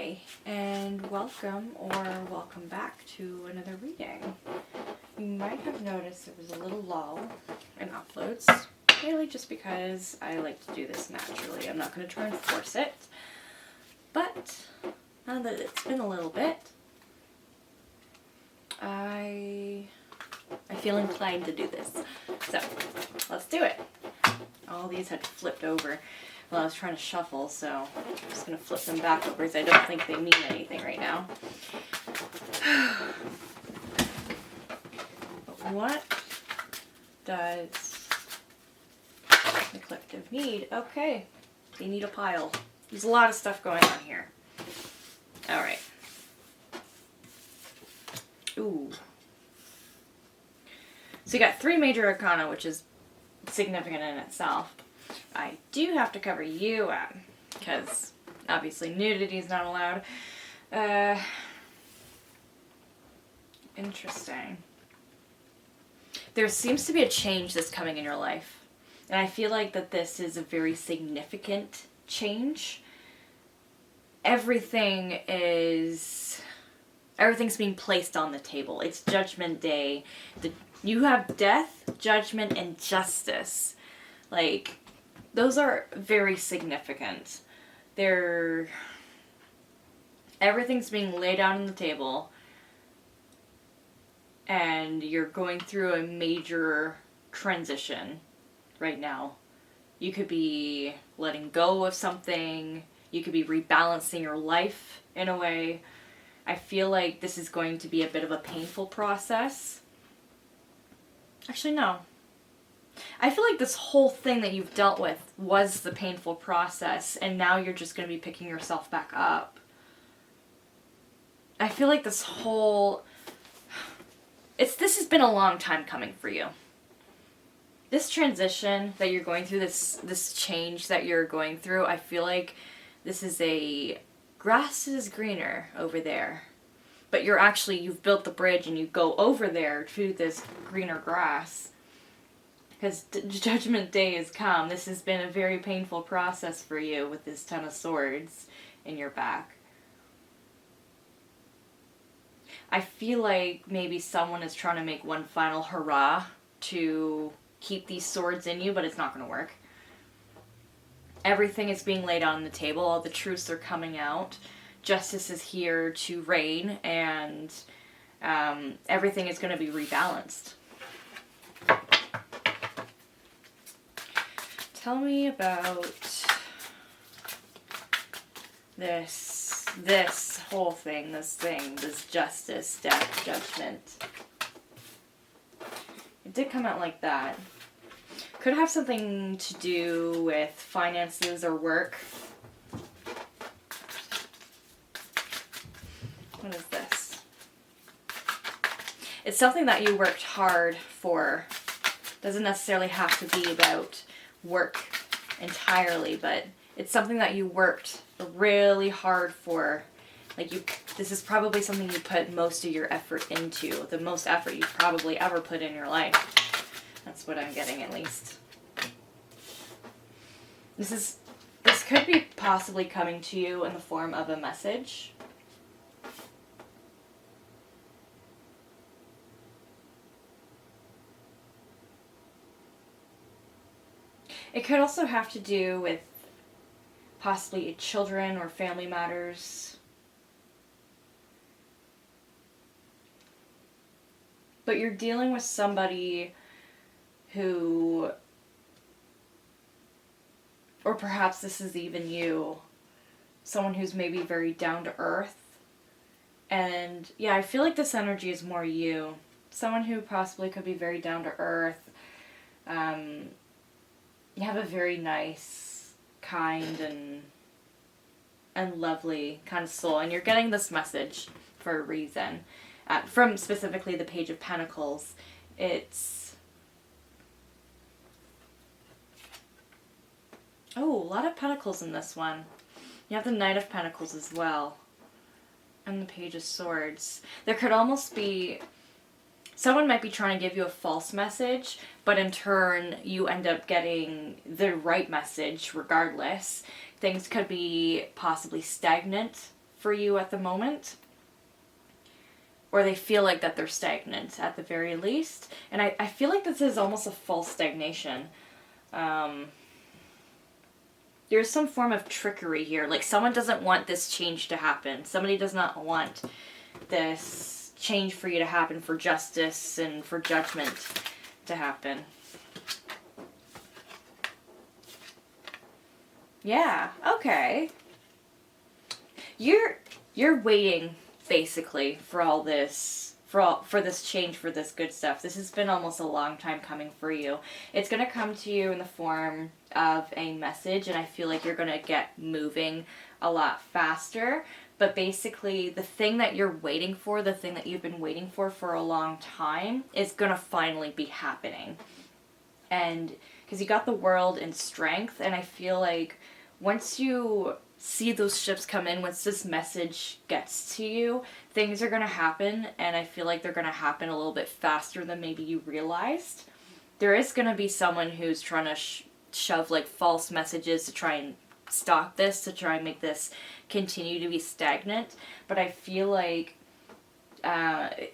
Hi, and welcome back to another reading. You might have noticed there was a little lull in uploads, really just because I like to do this naturally. I'm not going to try and force it, but now that it's been a little bit, I feel inclined to do this. So, let's do it. All these had flipped over while I was trying to shuffle, so I'm just going to flip them back over because I don't think they mean anything right now. But what does the collective need? Okay, they need a pile. There's a lot of stuff going on here. Alright. Ooh. So you got 3 major arcana, which is significant in itself. I do have to cover you up, because obviously nudity is not allowed. Interesting. There seems to be a change that's coming in your life. And I feel like that this is a very significant change. Everything's being placed on the table. It's Judgment Day. You have death, judgment, and justice. Like, those are very significant. Everything's being laid out on the table, and you're going through a major transition right now. You could be letting go of something. You could be rebalancing your life in a way. I feel like this is going to be a bit of a painful process. Actually, no. I feel like this whole thing that you've dealt with was the painful process, and now you're just going to be picking yourself back up. I feel like this has been a long time coming for you. This transition that you're going through, this change that you're going through, I feel like this is grass is greener over there. But you've built the bridge and you go over there to this greener grass. Because Judgment Day has come. This has been a very painful process for you with this Ten of Swords in your back. I feel like maybe someone is trying to make one final hurrah to keep these swords in you, but it's not going to work. Everything is being laid on the table. All the truths are coming out. Justice is here to reign, and everything is going to be rebalanced. Tell me about this whole thing, this justice, death, judgment. It did come out like that. Could have something to do with finances or work. What is this? It's something that you worked hard for. Doesn't necessarily have to be about work entirely, but it's something that you worked really hard for. This is probably something you put most of your effort into, the most effort you've probably ever put in your life. That's what I'm getting, at least. This could be possibly coming to you in the form of a message. It could also have to do with possibly children or family matters. But you're dealing with somebody who, or perhaps this is even you, someone who's maybe very down to earth. And yeah, I feel like this energy is more you. Someone who possibly could be very down to earth. You have a very nice, kind, and lovely kind of soul. And you're getting this message for a reason. From specifically the Page of Pentacles. It's... Oh, a lot of Pentacles in this one. You have the Knight of Pentacles as well. And the Page of Swords. There could almost be... Someone might be trying to give you a false message, but in turn, you end up getting the right message regardless. Things could be possibly stagnant for you at the moment. Or they feel like that they're stagnant at the very least. And I feel like this is almost a false stagnation. There's some form of trickery here. Like someone doesn't want this change to happen. Somebody does not want this change for you to happen, for justice and for judgment to happen. Yeah, okay. You're waiting basically for all this, for this change, for this good stuff. This has been almost a long time coming for you. It's going to come to you in the form of a message, and I feel like you're going to get moving a lot faster. But basically, the thing that you're waiting for, the thing that you've been waiting for a long time, is going to finally be happening. And because you got the World in Strength, and I feel like once you see those ships come in, once this message gets to you, things are going to happen, and I feel like they're going to happen a little bit faster than maybe you realized. There is going to be someone who's trying to shove like false messages to try and stop this, to try and make this continue to be stagnant, but I feel like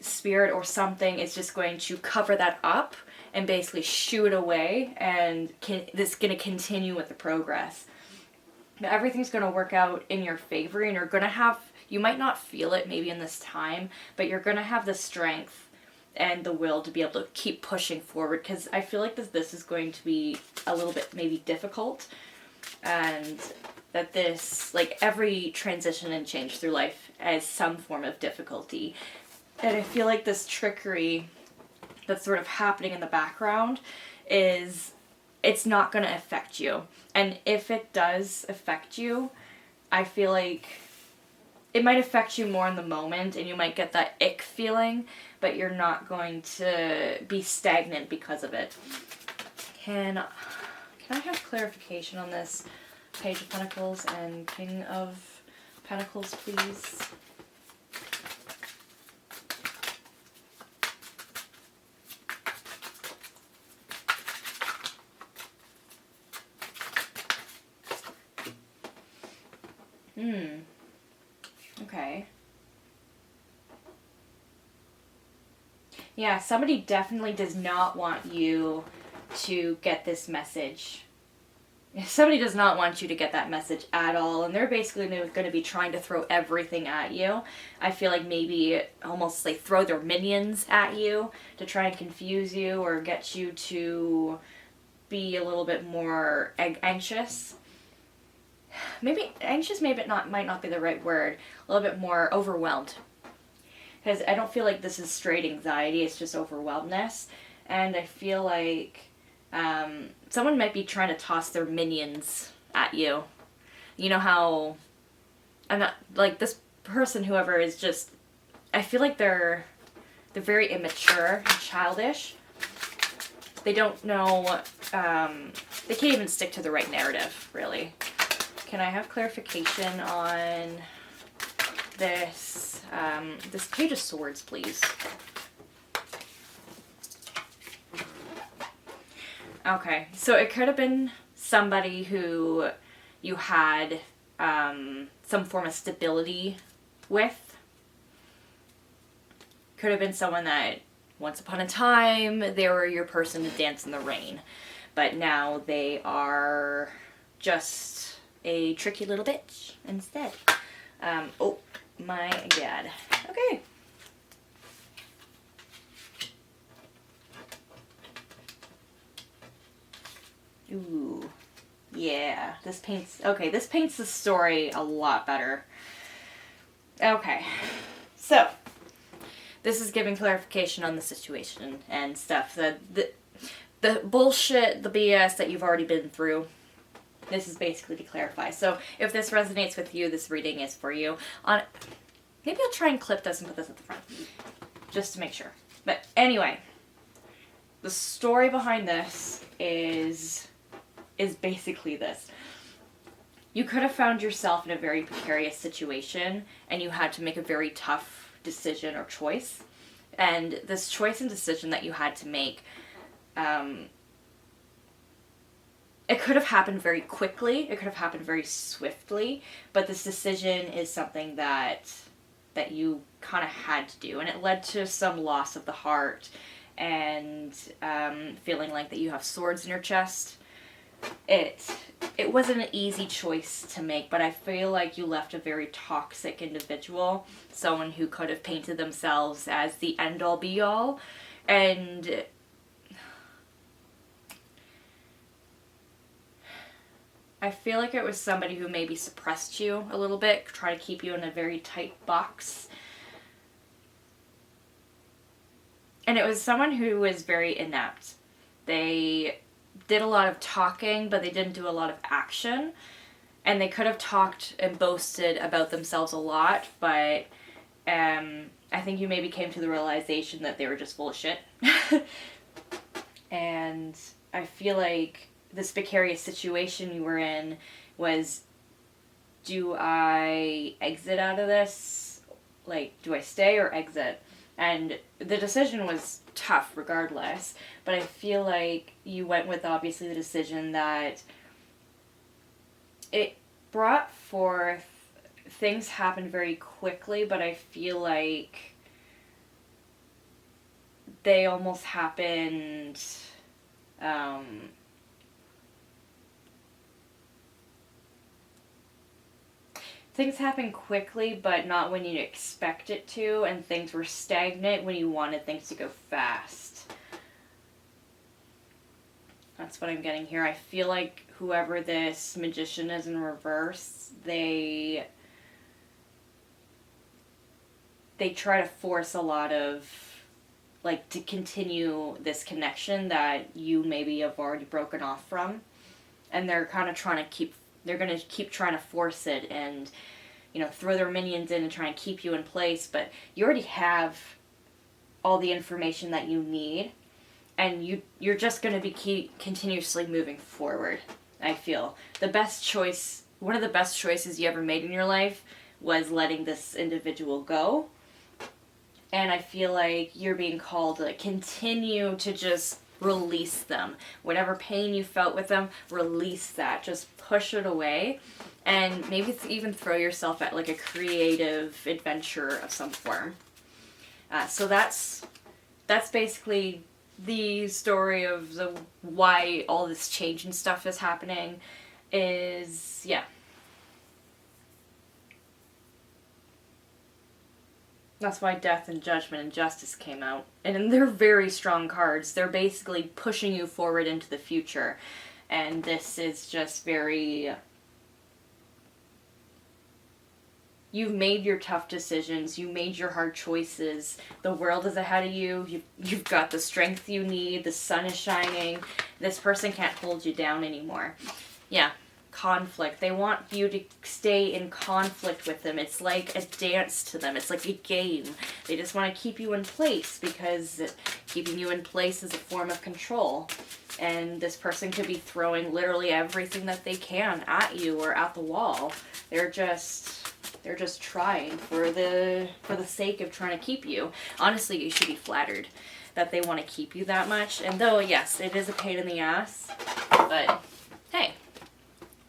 Spirit or something is just going to cover that up and basically shoo it away, and this is going to continue with the progress. Everything's going to work out in your favor, and you're going to have, you might not feel it maybe in this time, but you're going to have the strength and the will to be able to keep pushing forward, because I feel like this is going to be a little bit maybe difficult, and that this, like every transition and change through life has some form of difficulty, and I feel like this trickery that's sort of happening in the background is, it's not going to affect you. And if it does affect you, I feel like it might affect you more in the moment, and you might get that ick feeling, but you're not going to be stagnant because of it. Can I have clarification on this Page of Pentacles and King of Pentacles, please? Okay. Yeah, somebody definitely does not want you to get this message. Somebody does not want you to get that message at all, and they're basically going to be trying to throw everything at you. I feel like maybe almost like throw their minions at you to try and confuse you or get you to be a little bit more anxious. Maybe anxious might not be the right word. A little bit more overwhelmed. Because I don't feel like this is straight anxiety, it's just overwhelmedness. And I feel like someone might be trying to toss their minions at you. You know how, I'm not, like this person, whoever is just, I feel like they're very immature and childish. They don't know, they can't even stick to the right narrative, really. Can I have clarification on this, this Page of Swords, please? Okay, so it could have been somebody who you had some form of stability with. Could have been someone that once upon a time they were your person to dance in the rain, but now they are just a tricky little bitch instead. Oh my god. Okay. Ooh. Yeah, this paints the story a lot better. Okay. So, this is giving clarification on the situation and stuff. The bullshit, the BS that you've already been through. This is basically to clarify. So if this resonates with you, this reading is for you. Maybe I'll try and clip this and put this at the front, just to make sure. But anyway, the story behind this is basically this. You could have found yourself in a very precarious situation, and you had to make a very tough decision or choice. And this choice and decision that you had to make, it could have happened very quickly. It could have happened very swiftly. But this decision is something that you kind of had to do, and it led to some loss of the heart and feeling like that you have swords in your chest. It wasn't an easy choice to make, but I feel like you left a very toxic individual, someone who could have painted themselves as the end-all be-all, and I feel like it was somebody who maybe suppressed you a little bit, try to keep you in a very tight box. And it was someone who was very inept. They did a lot of talking, but they didn't do a lot of action. And they could have talked and boasted about themselves a lot, but I think you maybe came to the realization that they were just full of shit. And I feel like this precarious situation you were in was, do I exit out of this? Like, do I stay or exit? And the decision was tough regardless, but I feel like you went with obviously the decision that it brought forth, things happened very quickly, but I feel like they almost happened things happen quickly, but not when you expect it to, and things were stagnant when you wanted things to go fast. That's what I'm getting here. I feel like whoever this magician is in reverse, they try to force a lot of, like, to continue this connection that you maybe have already broken off from. And they're kind of trying to they're going to keep trying to force it and, you know, throw their minions in and try and keep you in place. But you already have all the information that you need. And you're just going to be continuously moving forward, I feel. One of the best choices you ever made in your life was letting this individual go. And I feel like you're being called to continue to just release them. Whatever pain you felt with them, release that. Just push it away. And maybe even throw yourself at like a creative adventure of some form. So that's basically the story of why all this change and stuff is happening. Is, yeah. That's why Death and Judgment and Justice came out. And they're very strong cards. They're basically pushing you forward into the future. And this is just very... You've made your tough decisions. You made your hard choices. The world is ahead of you. You've got the strength you need. The sun is shining. This person can't hold you down anymore. Yeah. Conflict. They want you to stay in conflict with them. It's like a dance to them. It's like a game. They just want to keep you in place because keeping you in place is a form of control. And this person could be throwing literally everything that they can at you or at the wall. They're just trying for the sake of trying to keep you. Honestly, you should be flattered that they want to keep you that much. And though, yes, it is a pain in the ass, but hey,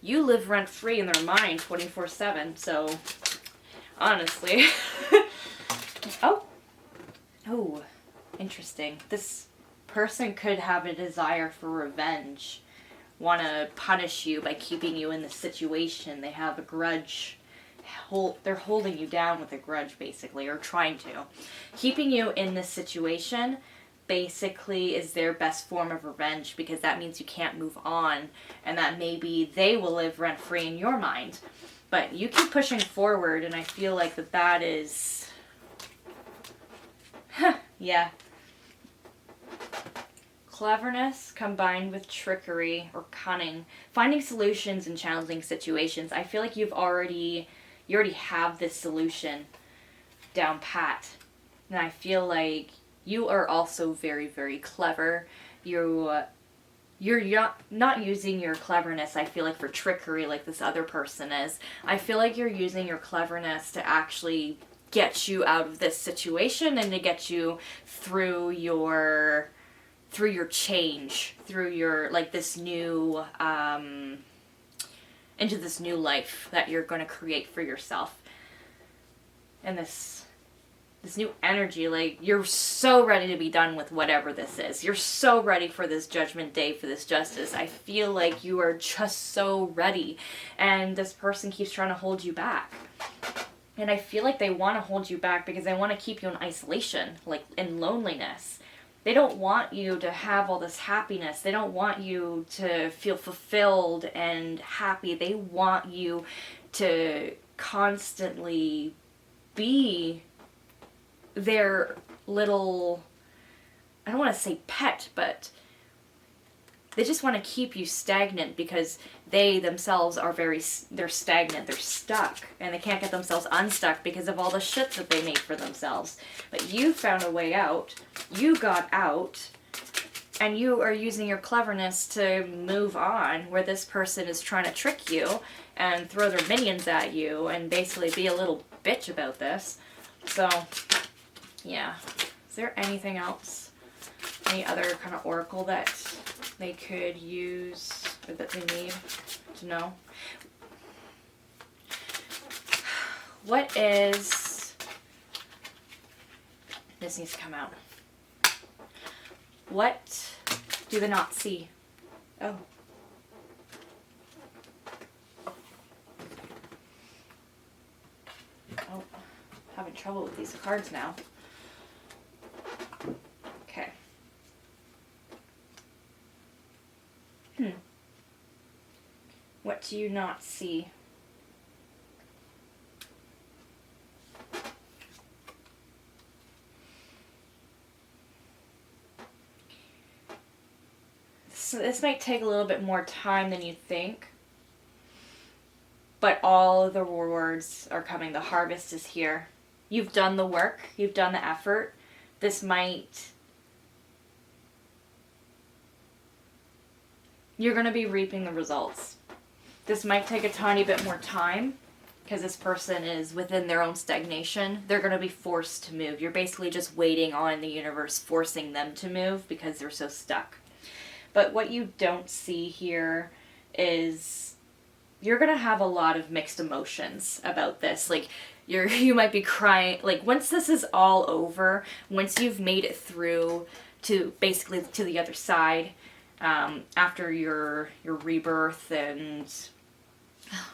you live rent-free in their mind 24/7, so honestly. Oh, interesting. This person could have a desire for revenge, want to punish you by keeping you in this situation. They have a grudge. They're holding you down with a grudge, basically, or trying to. Keeping you in this situation basically is their best form of revenge, because that means you can't move on, and that maybe they will live rent-free in your mind. But you keep pushing forward, and I feel like that is... yeah. Cleverness combined with trickery or cunning. Finding solutions in challenging situations. I feel like you already have this solution down pat. And I feel like you are also very, very clever. You're not using your cleverness, I feel like, for trickery like this other person is. I feel like you're using your cleverness to actually get you out of this situation and to get you through your through your change, through your, like, this new, into this new life that you're going to create for yourself. And this new energy, like, you're so ready to be done with whatever this is. You're so ready for this judgment day, for this justice. I feel like you are just so ready. And this person keeps trying to hold you back. And I feel like they want to hold you back because they want to keep you in isolation, like in loneliness. They don't want you to have all this happiness. They don't want you to feel fulfilled and happy. They want you to constantly be their little, I don't want to say pet, but they just want to keep you stagnant because they themselves are they're stagnant, they're stuck, and they can't get themselves unstuck because of all the shit that they made for themselves. But you found a way out, you got out, and you are using your cleverness to move on, where this person is trying to trick you and throw their minions at you and basically be a little bitch about this. So, yeah. Is there anything else? Any other kind of oracle that they could use or that they need to know? What is... This needs to come out. What do they not see? Oh. Oh, having trouble with these cards now. Okay. What do you not see? So this might take a little bit more time than you think. But all of the rewards are coming. The harvest is here. You've done the work. You've done the effort. This might... You're going to be reaping the results. This might take a tiny bit more time because this person is within their own stagnation. They're going to be forced to move. You're basically just waiting on the universe forcing them to move because they're so stuck. But what you don't see here is you're going to have a lot of mixed emotions about this. Like, you might be crying. Like, once this is all over, once you've made it through to basically to the other side, after your rebirth and...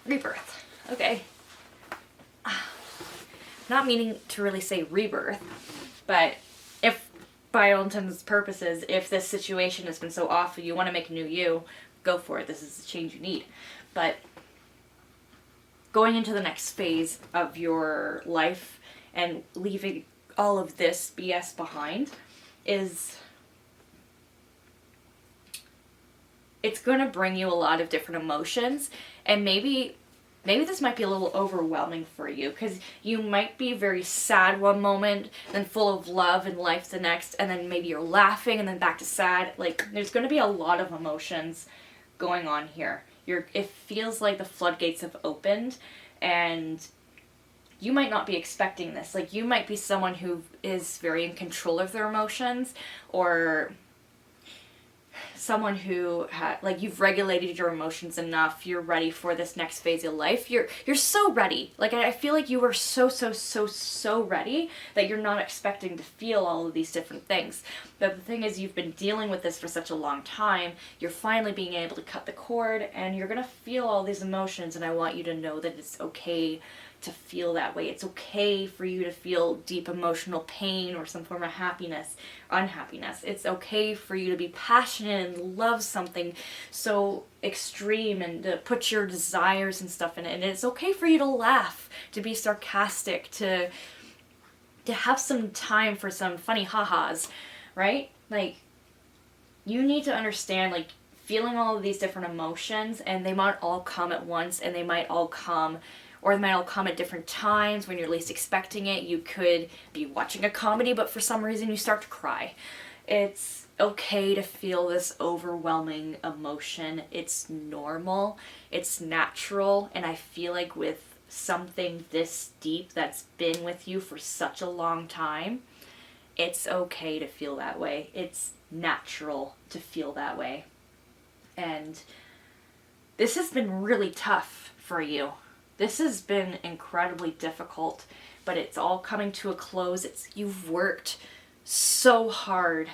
Rebirth. Okay. Not meaning to really say rebirth, but if, by all intents and purposes, if this situation has been so awful, you want to make a new you, go for it. This is the change you need. But going into the next phase of your life and leaving all of this BS behind is... It's going to bring you a lot of different emotions, and maybe this might be a little overwhelming for you, because you might be very sad one moment, then full of love and life the next, and then maybe you're laughing and then back to sad. Like, there's going to be a lot of emotions going on here. It feels like the floodgates have opened, and you might not be expecting this. Like, you might be someone who is very in control of their emotions, or someone who you've regulated your emotions enough. You're ready for this next phase of life. You're so ready. Like, I feel like you are so ready that you're not expecting to feel all of these different things. But the thing is, you've been dealing with this for such a long time. You're finally being able to cut the cord, and you're gonna feel all these emotions, and I want you to know that it's okay to feel that way. It's okay for you to feel deep emotional pain or some form of happiness, unhappiness. It's okay for you to be passionate and love something so extreme and to put your desires and stuff in it. And it's okay for you to laugh, to be sarcastic, to have some time for some funny ha-has, right? Like, you need to understand, like, feeling all of these different emotions, and they might all come at once, and they might all come at different times when you're least expecting it. You could be watching a comedy, but for some reason you start to cry. It's okay to feel this overwhelming emotion. It's normal. It's natural. And I feel like with something this deep that's been with you for such a long time, it's okay to feel that way. It's natural to feel that way. And this has been really tough for you. This has been incredibly difficult, but it's all coming to a close. You've worked so hard.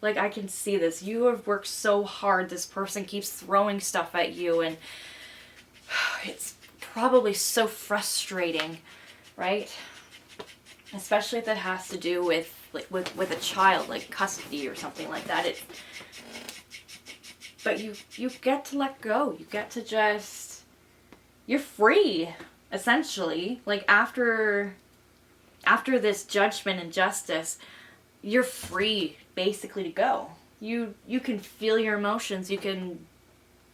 Like, I can see this. You have worked so hard. This person keeps throwing stuff at you, and it's probably so frustrating, right? Especially if it has to do with with a child, like custody or something like that. But you get to let go. You get to just, you're free, essentially. Like, after this judgment and justice, you're free basically to go. You can feel your emotions. You can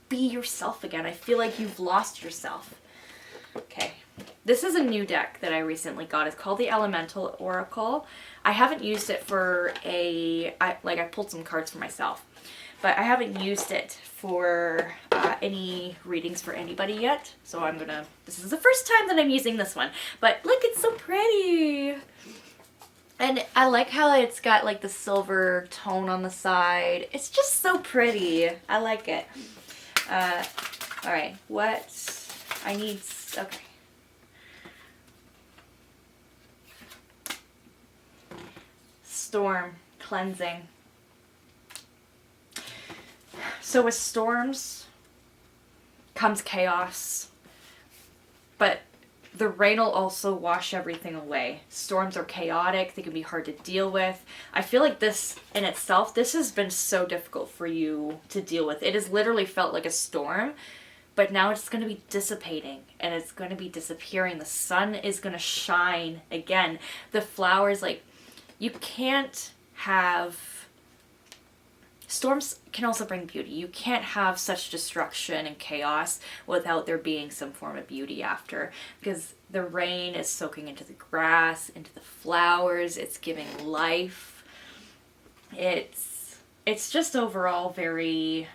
be yourself again. I feel like you've lost yourself. Okay. This is a new deck that I recently got. It's called the Elemental Oracle. I haven't used it for I pulled some cards for myself, but I haven't used it for any readings for anybody yet. So this is the first time that I'm using this one. But look, it's so pretty. And I like how it's got like the silver tone on the side. It's just so pretty. I like it. Alright, what I need, okay. Storm, cleansing. So with storms comes chaos, but the rain will also wash everything away. Storms are chaotic. They can be hard to deal with. I feel like this in itself, this has been so difficult for you to deal with. It has literally felt like a storm, but now it's going to be dissipating and it's going to be disappearing. The sun is going to shine again. The flowers, like, you can't have... Storms can also bring beauty. You can't have such destruction and chaos without there being some form of beauty after, because the rain is soaking into the grass, into the flowers, it's giving life. It's just overall very...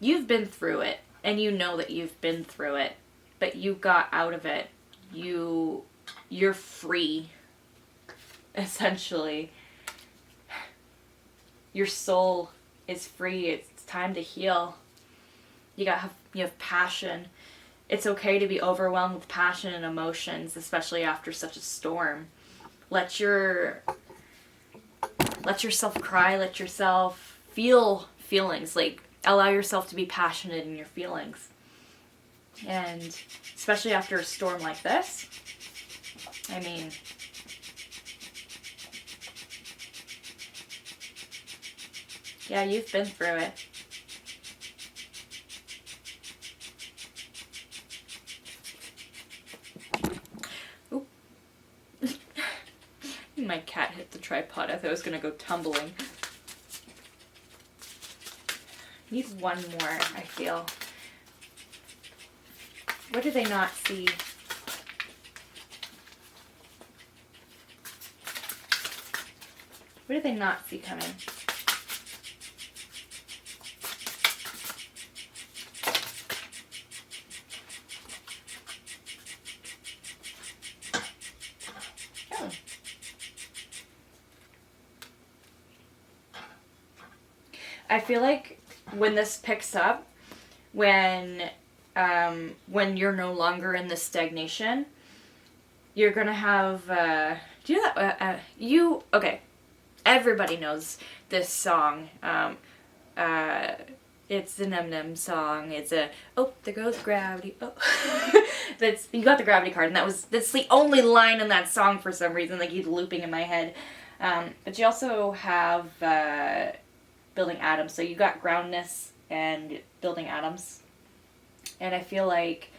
You've been through it, and you know that you've been through it, but you got out of it. You're free, essentially. Your soul is free. It's time to heal. You have passion. It's okay to be overwhelmed with passion and emotions, especially after such a storm. Let yourself cry. Let yourself feel feelings. Like, allow yourself to be passionate in your feelings. And especially after a storm like this, I mean... Yeah, you've been through it. Oop. My cat hit the tripod. I thought it was going to go tumbling. Need one more, I feel. What do they not see? What do they not see coming? I feel like when this picks up, when you're no longer in this stagnation, you're gonna have. Do you know that? Okay. Everybody knows this song. It's the Num song. It's there goes gravity. Oh, you got the gravity card, and that's the only line in that song for some reason that keeps looping in my head. But you also have building atoms. So you got groundness and building atoms. And I feel like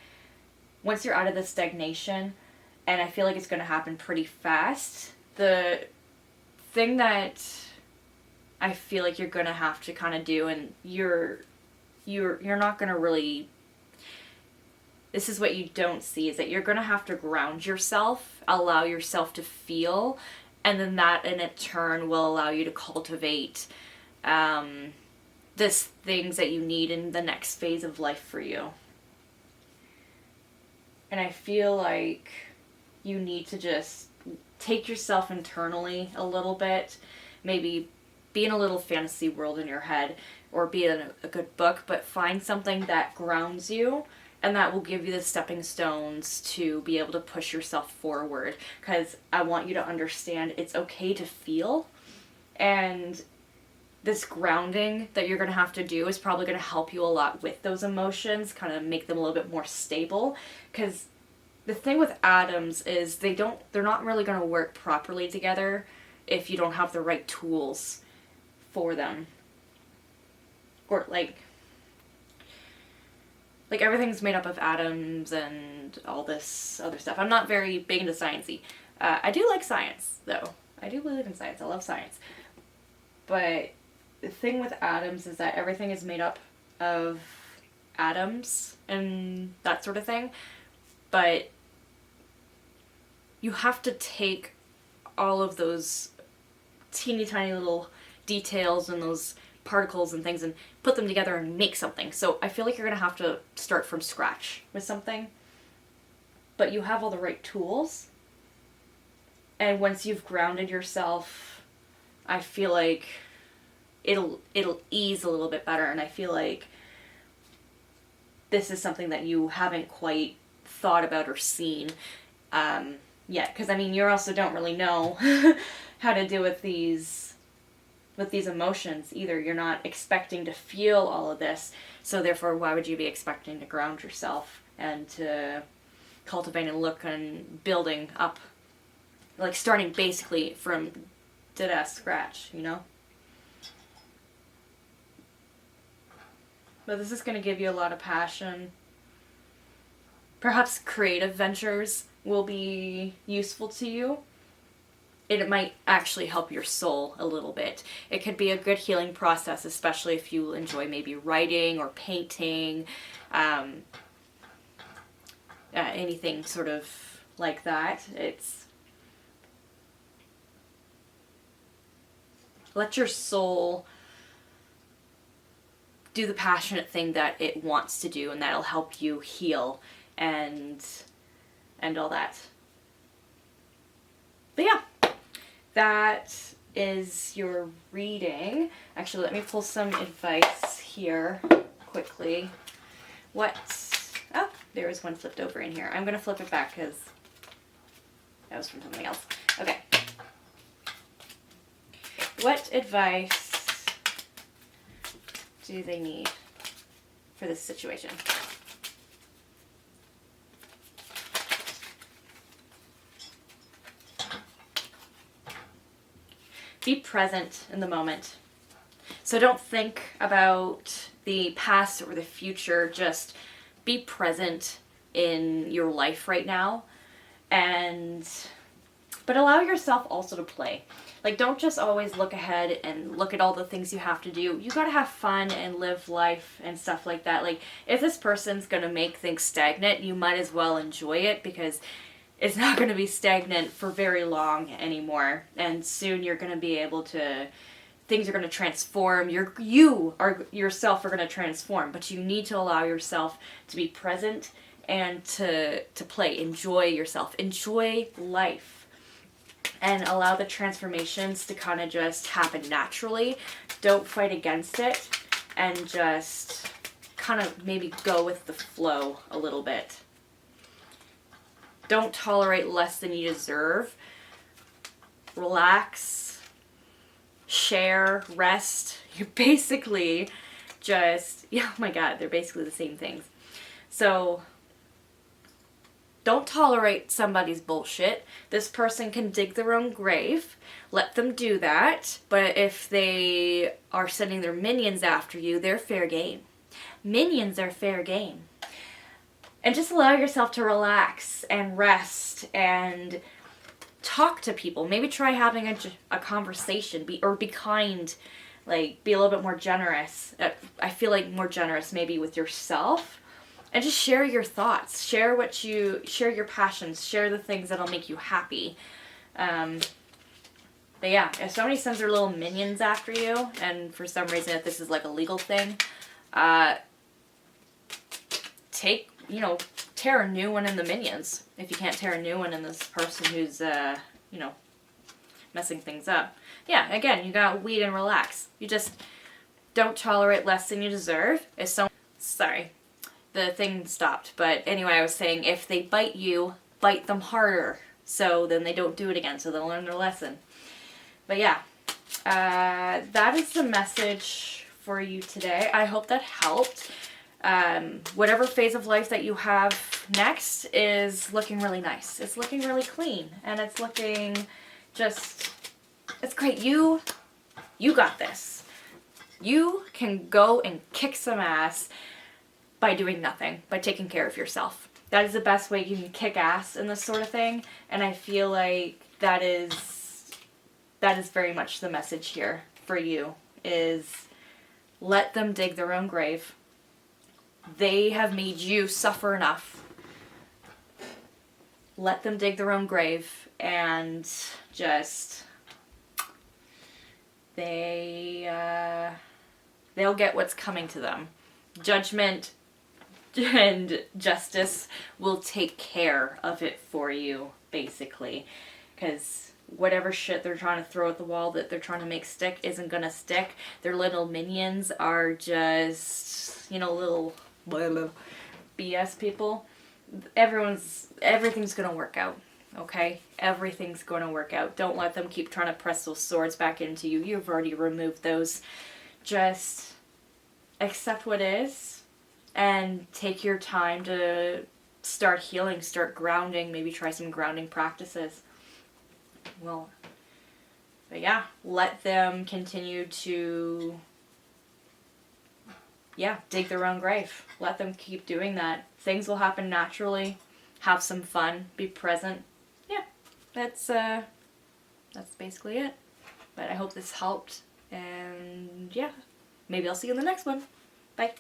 once you're out of the stagnation, and I feel like it's going to happen pretty fast, the thing that I feel like you're going to have to kind of do, and you're not going to really... This is what you don't see, is that you're going to have to ground yourself, allow yourself to feel, and then that in turn will allow you to cultivate this things that you need in the next phase of life for you. And I feel like you need to just take yourself internally a little bit, maybe be in a little fantasy world in your head, or be in a good book, but find something that grounds you and that will give you the stepping stones to be able to push yourself forward. Because I want you to understand it's okay to feel, and this grounding that you're going to have to do is probably going to help you a lot with those emotions, kind of make them a little bit more stable. Because the thing with atoms is they're not really going to work properly together if you don't have the right tools for them. Or like everything's made up of atoms and all this other stuff. I'm not very big into sciencey. I do like science, though. I do believe in science. I love science. But the thing with atoms is that everything is made up of atoms and that sort of thing. But you have to take all of those teeny tiny little details and those particles and things and put them together and make something. So I feel like you're going to have to start from scratch with something. But you have all the right tools. And once you've grounded yourself, I feel like it'll ease a little bit better. And I feel like this is something that you haven't quite thought about or seen yet. Because, I mean, you also don't really know how to deal with these emotions either. You're not expecting to feel all of this, so therefore why would you be expecting to ground yourself and to cultivate and look and building up, like starting basically from dead-ass scratch, you know? But this is going to give you a lot of passion. Perhaps creative ventures will be useful to you. It might actually help your soul a little bit. It could be a good healing process, especially if you enjoy maybe writing or painting, anything sort of like that. Let your soul do the passionate thing that it wants to do, and that'll help you heal and all that. But yeah. That is your reading. Actually, let me pull some advice here quickly. Oh, there was one flipped over in here. I'm going to flip it back because that was from something else. Okay. What advice do they need for this situation? Be present in the moment. So don't think about the past or the future. Just be present in your life right now. But allow yourself also to play. Like, don't just always look ahead and look at all the things you have to do. You gotta have fun and live life and stuff like that. Like, if this person's gonna make things stagnant, you might as well enjoy it, because it's not going to be stagnant for very long anymore. And soon you're going to be able to, things are going to transform. Yourself are going to transform, but you need to allow yourself to be present and to play. Enjoy yourself. Enjoy life. And allow the transformations to kind of just happen naturally. Don't fight against it, and just kind of maybe go with the flow a little bit. Don't tolerate less than you deserve. Relax. Share. Rest. You're basically just, oh my god, they're basically the same things. So, don't tolerate somebody's bullshit. This person can dig their own grave. Let them do that. But if they are sending their minions after you, they're fair game. Minions are fair game. And just allow yourself to relax and rest and talk to people. Maybe try having a conversation. Be kind. Like, be a little bit more generous. I feel like more generous maybe with yourself. And just share your thoughts. Share your passions. Share the things that'll make you happy. But yeah, if somebody sends their little minions after you, and for some reason if this is like a legal thing, tear a new one in the minions. If you can't tear a new one in this person who's you know, messing things up. Yeah, again, you got weed and relax. You just don't tolerate less than you deserve. If someone, sorry, the thing stopped. But anyway, I was saying if they bite you, bite them harder. So then they don't do it again. So they'll learn their lesson. But yeah, that is the message for you today. I hope that helped. Whatever phase of life that you have next is looking really nice. It's looking really clean. And it's looking just, it's great. You got this. You can go and kick some ass by doing nothing, by taking care of yourself. That is the best way you can kick ass in this sort of thing. And I feel like that is very much the message here for you, is let them dig their own grave. They have made you suffer enough. Let them dig their own grave, and just they'll get what's coming to them. Judgment and justice will take care of it for you, basically. Because whatever shit they're trying to throw at the wall that they're trying to make stick isn't gonna stick. Their little minions are just, little BS people. Everything's gonna work out. Okay? Everything's gonna work out. Don't let them keep trying to press those swords back into you. You've already removed those. Just accept what is and take your time to start healing, start grounding, maybe try some grounding practices. Well, but yeah, let them continue to, dig their own grave. Let them keep doing that. Things will happen naturally. Have some fun. Be present. Yeah, that's basically it. But I hope this helped. And yeah, maybe I'll see you in the next one. Bye.